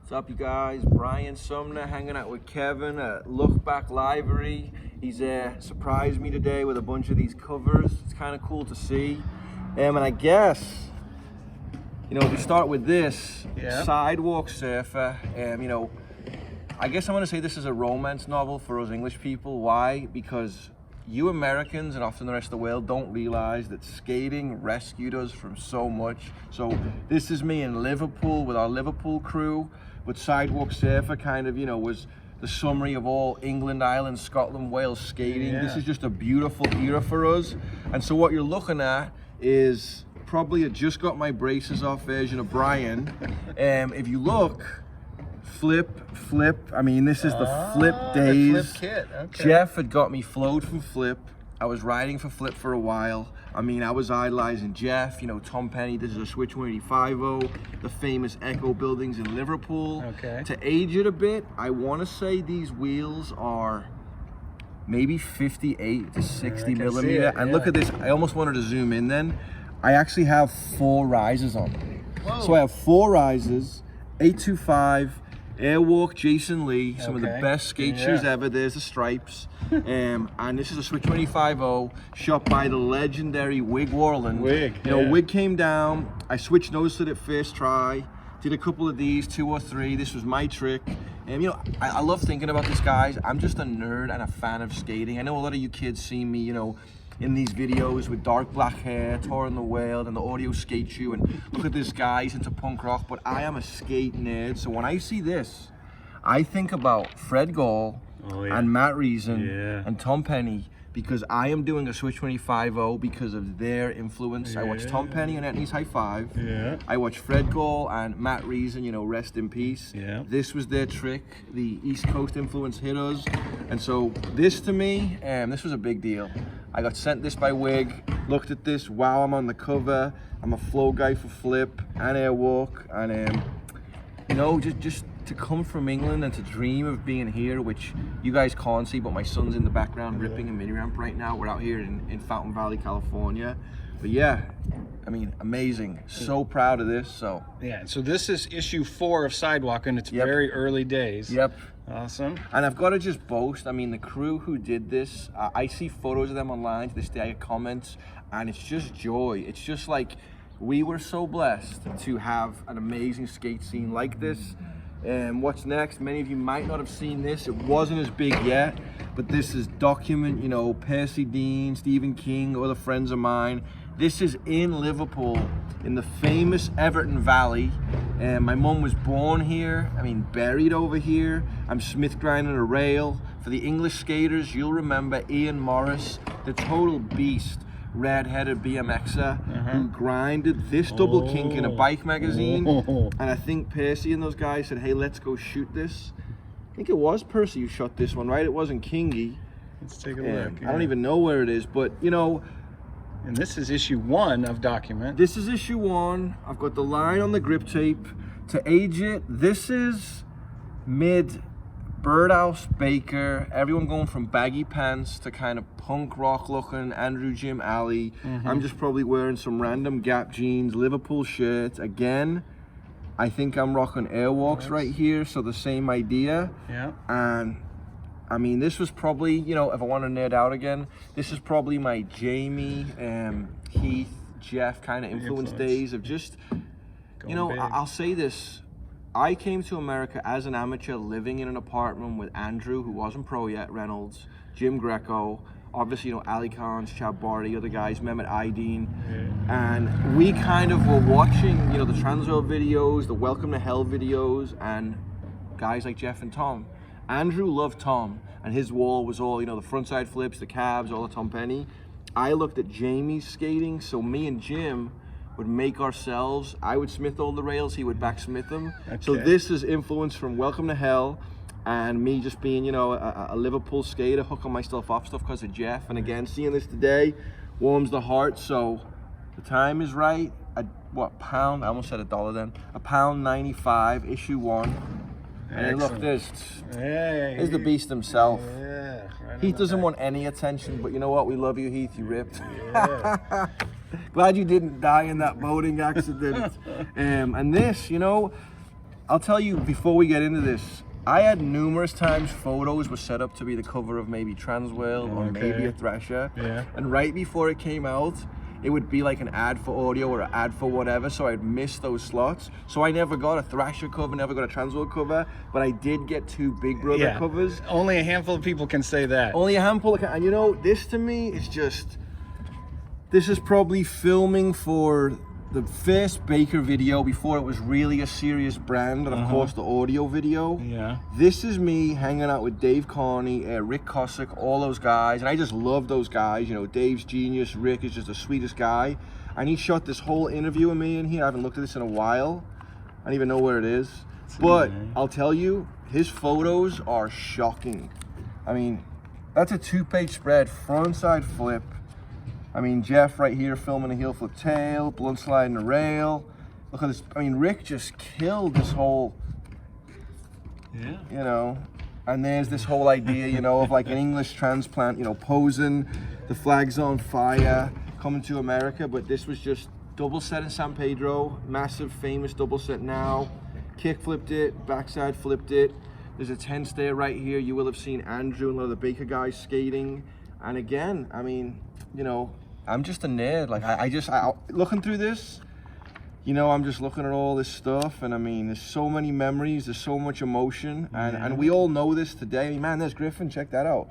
What's up, you guys? Brian Sumner hanging out with Kevin at Look Back Library. He's surprised me today with a bunch of these covers. It's kind of cool to see. And I guess, you know, if we start with this, Sidewalk Surfer, you know, I guess I'm going to say this is a romance novel for us English people. Why? Because you Americans and often the rest of the world don't realize that skating rescued us from so much. So this is me in Liverpool with our Liverpool crew, but Sidewalk Surfer kind of, you know, was the summary of all England, Ireland, Scotland, Wales skating. This is just a beautiful era for us. And so what you're looking at is probably a just got my braces off version of Brian. If you look, flip, I mean, this is the flip days. The flip kit. Okay. Geoff had got me flowed from flip. I was riding for flip for a while. I mean, I was idolizing Geoff, you know, Tom Penny. This is a Switch 185-0, the famous Echo buildings in Liverpool. Okay. To age it a bit, I want to say these wheels are maybe 58 to 60 millimeter. And look at this, I almost wanted to zoom in then. I actually have 4 risers on. Whoa. So I have 4 risers, 825, Airwalk Jason Lee, some of the best skate shoes ever. There's the stripes. And this is a Switch 185-0 shot by the legendary Wig Worland. Wig, you know, Wig came down. I switched nose slid at first try. Did a couple of these, 2 or 3. This was my trick. And you know, I love thinking about this, guys. I'm just a nerd and a fan of skating. I know a lot of you kids see me, you know, in these videos with dark black hair, touring the world, and the audio skate shoe, and look at this guy, he's into punk rock, but I am a skate nerd. So when I see this, I think about Fred Gall and Matt Reason and Tom Penny, because I am doing a Switch 185-0 because of their influence. I watched Tom Penny on Etnies High Five. I watched Fred Gall and Matt Reason, you know, rest in peace. This was their trick. The East Coast influence hit us. And so this to me, this was a big deal. I got sent this by Wig, looked at this, wow, I'm on the cover. I'm a flow guy for flip and airwalk. And you know, just to come from England and to dream of being here, which you guys can't see, but my son's in the background ripping a mini ramp right now. We're out here in Fountain Valley, California. But yeah, I mean, amazing. So proud of this. So so this is issue 4 of Sidewalk, and it's very early days. Awesome. And I've got to just boast, I mean, the crew who did this, I see photos of them online to this day, I get comments, and it's just joy. It's just like, we were so blessed to have an amazing skate scene like this. And what's next? Many of you might not have seen this. It wasn't as big yet, but this is document, you know, Percy Dean, Stephen King, other friends of mine. This is in Liverpool, in the famous Everton Valley. And my mum was born here, I mean, buried over here. I'm Smith grinding a rail. For the English skaters, you'll remember Ian Morris, the total beast, red-headed BMXer who grinded this double kink in a bike magazine. And I think Percy and those guys said, hey, let's go shoot this. I think it was Percy who shot this one, right? It wasn't Kingy. Let's take a look. I don't even know where it is, but you know. And this is issue 1 of Document. This is issue 1. I've got the line on the grip tape. To age it, this is mid Birdhouse Baker, everyone going from baggy pants to kind of punk rock looking Andrew Jim Alley. I'm just probably wearing some random Gap jeans, Liverpool shirts. Again, I think I'm rocking Airwalks right here, so the same idea. And I mean, this was probably, you know, if I want to nerd out again, this is probably my Jamie, Heath, Geoff kind of influence days of just, you know, I'll say this. I came to America as an amateur, living in an apartment with Andrew, who wasn't pro yet, Reynolds, Jim Greco, obviously, you know, Ali Khan's, Chad Barty, other guys, Mehmet Aydin. And we kind of were watching, you know, the transv videos, the Welcome to Hell videos, and guys like Geoff and Tom. Andrew loved Tom, and his wall was all, you know, the frontside flips, the cabs, all the Tom Penny. I looked at Jamie's skating, so me and Jim would make ourselves. I would smith all the rails, he would backsmith them. So this is influence from Welcome to Hell, and me just being, you know, a Liverpool skater, hooking myself off stuff because of Geoff. And again, seeing this today warms the heart. So the time is right. What, pound? I almost said $1 then. £1.95, issue 1. And look, this is the beast himself. Heath doesn't want any attention, but you know what? We love you, Heath. You ripped. Glad you didn't die in that boating accident. And this, you know, I'll tell you before we get into this, I had numerous times photos were set up to be the cover of maybe Transworld or maybe a Thrasher. Yeah. And right before it came out, it would be like an ad for audio or an ad for whatever, so I'd miss those slots. So I never got a Thrasher cover, never got a Transworld cover, but I did get 2 Big Brother covers. Only a handful of people can say that. Only a handful of, and you know, this to me is just, this is probably filming for the first Baker video before it was really a serious brand, and of course the audio video. Yeah. This is me hanging out with Dave Carnie, Rick Kosick, all those guys, and I just love those guys. You know, Dave's genius, Rick is just the sweetest guy, and he shot this whole interview with me in here. I haven't looked at this in a while. I don't even know where it is, but I'll tell you, his photos are shocking. I mean, that's a 2-page spread, front side flip. I mean, Geoff right here filming a heel flip tail, blunt sliding a rail. Look at this. I mean, Rick just killed this whole, you know, and there's this whole idea, you know, of like an English transplant, you know, posing, the flag's on fire, coming to America. But this was just double set in San Pedro, massive, famous double set now. Kick flipped it, backside flipped it. There's a 10 stair right here. You will have seen Andrew and a lot of the Baker guys skating. And again, I mean, you know, I'm just a nerd. Like I looking through this, you know, I'm just looking at all this stuff, and I mean, there's so many memories, there's so much emotion, and we all know this today. I mean, man, there's Griffin, check that out.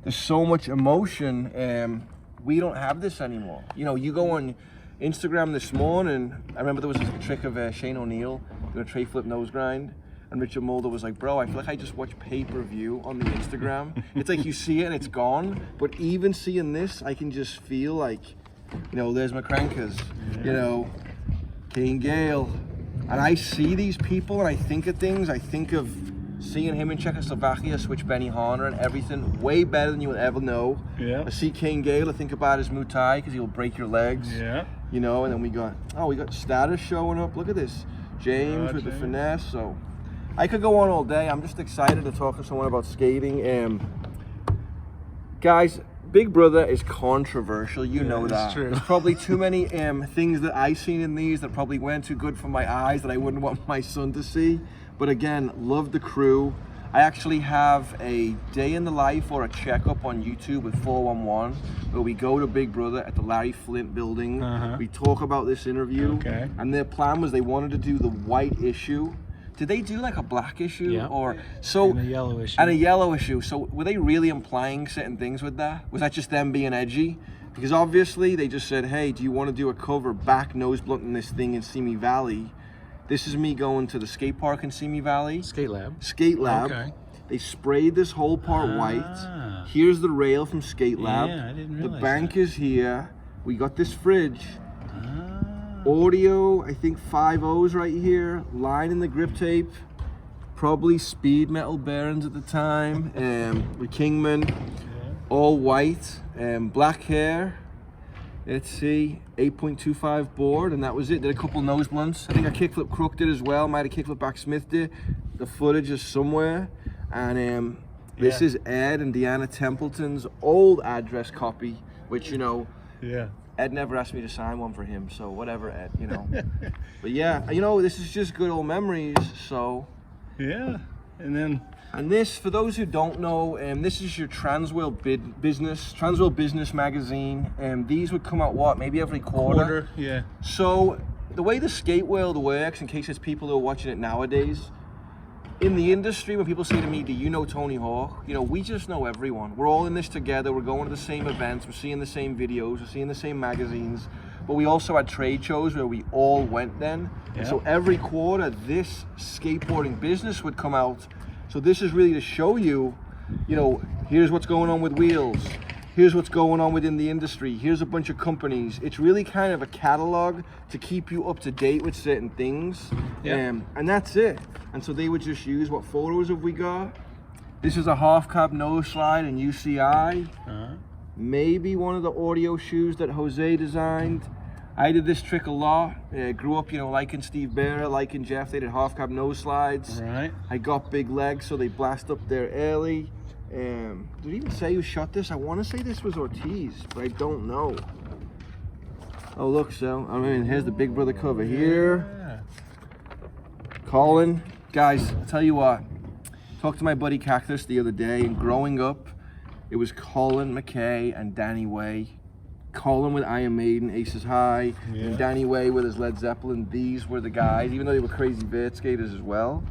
There's so much emotion, we don't have this anymore. You know, you go on Instagram this morning, I remember there was a trick of Shane O'Neill doing a tray flip nose grind. And Richard Mulder was like, bro, I feel like I just watched pay-per-view on the Instagram. It's like you see it and it's gone. But even seeing this, I can just feel like, you know, there's McCrankers, you know, Kane Gale. And I see these people and I think of things. I think of seeing him in Czechoslovakia switch Benny Harner and everything way better than you would ever know. Yeah. I see Kane Gale, I think about his Muay Thai because he'll break your legs. Yeah. You know, and then we got Status showing up. Look at this. James with the finesse. So I could go on all day. I'm just excited to talk to someone about skating. Guys, Big Brother is controversial. You know that. True. There's probably too many things that I've seen in these that probably weren't too good for my eyes that I wouldn't want my son to see. But again, love the crew. I actually have a day in the life or a checkup on YouTube with 411 where we go to Big Brother at the Larry Flint building. We talk about this interview. And their plan was they wanted to do the white issue. Did they do like a black issue? Yeah. Or so and a yellow issue. And a yellow issue. So were they really implying certain things with that? Was that just them being edgy? Because obviously they just said, hey, do you want to do a cover back nose blunting this thing in Simi Valley? This is me going to the skate park in Simi Valley. Skate Lab. Skate Lab. Okay. They sprayed this whole part white. Here's the rail from Skate Lab. Yeah, I didn't realize the bank is here. We got this fridge. Ah. Audio, I think 5 O's right here. Line in the grip tape. Probably speed metal bearings at the time. With Kingman. All white. Black hair. Let's see. 8.25 board, and that was it. Did a couple nose blunts. I think I kickflip Crook did as well. Might have kickflip back Smith did. The footage is somewhere. And this is Ed and Deanna Templeton's old address copy, which, you know, Ed never asked me to sign one for him, so whatever, Ed, you know. But yeah, you know, this is just good old memories, so. Yeah, and this, for those who don't know, this is your Transworld Business magazine. These would come out, what, maybe every quarter? Yeah. So the way the skate world works, in case there's people who are watching it nowadays, in the industry, when people say to me, do you know Tony Hawk? You know, we just know everyone. We're all in this together. We're going to the same events. We're seeing the same videos. We're seeing the same magazines. But we also had trade shows where we all went then. And so every quarter, this skateboarding business would come out. So this is really to show you, you know, here's what's going on with wheels. Here's what's going on within the industry. Here's a bunch of companies. It's really kind of a catalog to keep you up to date with certain things. And that's it. And so they would just use, what photos have we got? This is a half cab nose slide in UCI. Maybe one of the audio shoes that Jose designed. I did this trick a lot. Grew up, you know, liking Steve Bearer, liking Geoff. They did half cab nose slides. Right. I got big legs, so they blast up there early. Did it even say who shot this? I want to say this was Ortiz, but I don't know. Oh, look, so I mean, here's the Big Brother cover here. Colin, guys, I'll tell you what. Talked to my buddy Cactus the other day, and growing up, it was Colin McKay and Danny Way. Colin with Iron Maiden, Aces High, and Danny Way with his Led Zeppelin. These were the guys, even though they were crazy vert skaters as well.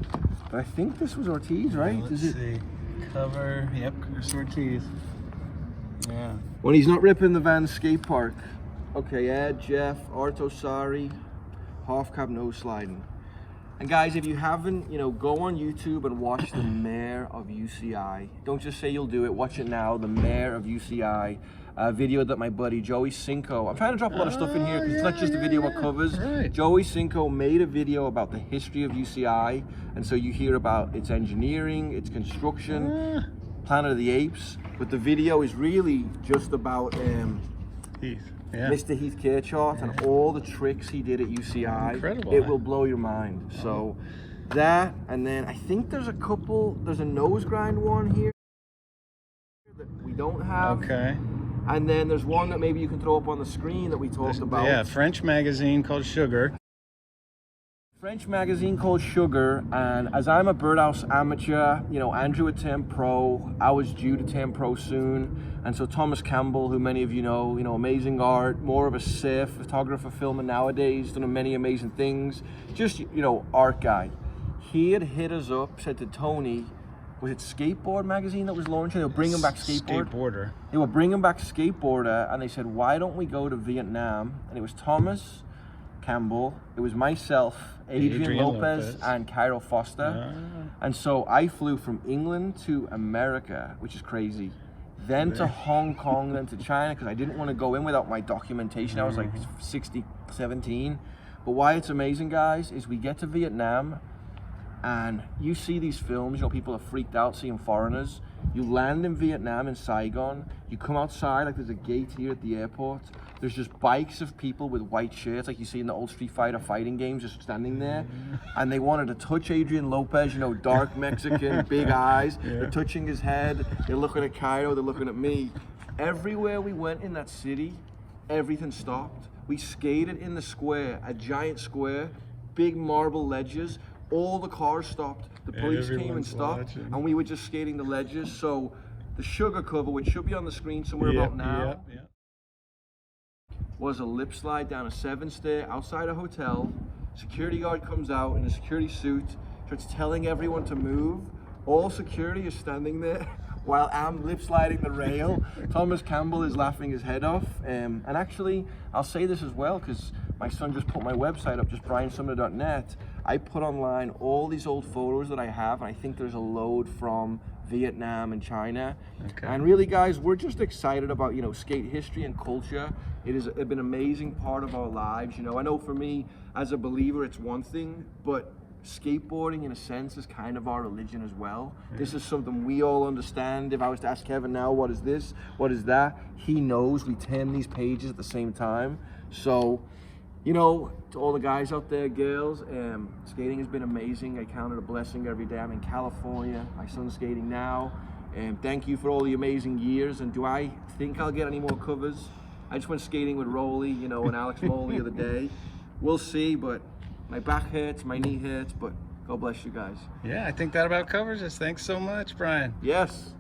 But I think this was Ortiz, right? Let's see. Cover, yep, it's Ortiz. Yeah. When he's not ripping the Van Skatepark. Okay, Ed, Jeff, Arto Sari, half cab nose sliding. And guys, if you haven't, go on YouTube and watch the Mayor of UCI. Don't just say you'll do it, watch it now, the Mayor of UCI. A video that my buddy Joey Cinco, I'm trying to drop a lot of stuff in here because it's not just a video about covers. Right. Joey Cinco made a video about the history of UCI, and so you hear about its engineering, its construction, Planet of the Apes, but the video is really just about Heath. Mr. Heath Kirchart and all the tricks he did at UCI. Incredible. It will blow your mind. So that, and then I think there's a nose grind one here that we don't have. Okay. And then there's one that maybe you can throw up on the screen that we talked about. Yeah, French magazine called Sugar. French magazine called Sugar, and as I'm a birdhouse amateur, Andrew would turn pro, I was due to turn pro soon, and so Thomas Campbell, who many of you know, amazing art, more of a saer photographer, filmer nowadays, done many amazing things, just, art guy. He had hit us up, said to Tony, was it Skateboard magazine that was launching? They were bringing back Skateboarder. They were bringing back Skateboarder, and they said, why don't we go to Vietnam? And it was Thomas Campbell, it was myself, Adrian Lopez, and Cairo Foster. And so I flew from England to America, which is crazy. Then to Hong Kong, then to China, because I didn't want to go in without my documentation. I was like 17. But why it's amazing, guys, is we get to Vietnam, and you see these films, people are freaked out seeing foreigners. You land in Vietnam, in Saigon, you come outside, like there's a gate here at the airport. There's just bikes of people with white shirts, like you see in the old Street Fighter fighting games, just standing there. And they wanted to touch Adrian Lopez, dark Mexican, big eyes. They're touching his head. They're looking at Cairo, they're looking at me. Everywhere we went in that city, everything stopped. We skated in the square, a giant square, big marble ledges. All the cars stopped. The police came and stopped, and we were just skating the ledges. So the Sugar cover, which should be on the screen somewhere about now, was a lip slide down a 7-stair outside a hotel. Security guard comes out in a security suit, starts telling everyone to move. All security is standing there while I'm lip sliding the rail. Thomas Campbell is laughing his head off. And actually, I'll say this as well, because my son just put my website up, just briansumner.net. I put online all these old photos that I have, and I think there's a load from Vietnam and China. Okay. And really, guys, we're just excited about, skate history and culture. It has been an amazing part of our lives. I know for me, as a believer, it's one thing, but skateboarding, in a sense, is kind of our religion as well. Yeah. This is something we all understand. If I was to ask Kevin now, what is this? What is that? He knows. We turn these pages at the same time. So, to all the guys out there, girls, skating has been amazing. I count it a blessing every day. I'm in California. My son's skating now. Thank you for all the amazing years. And do I think I'll get any more covers? I just went skating with Rowley, and Alex Mole the other day. We'll see, but my back hurts, my knee hurts, but God bless you guys. Yeah, I think that about covers us. Thanks so much, Brian. Yes.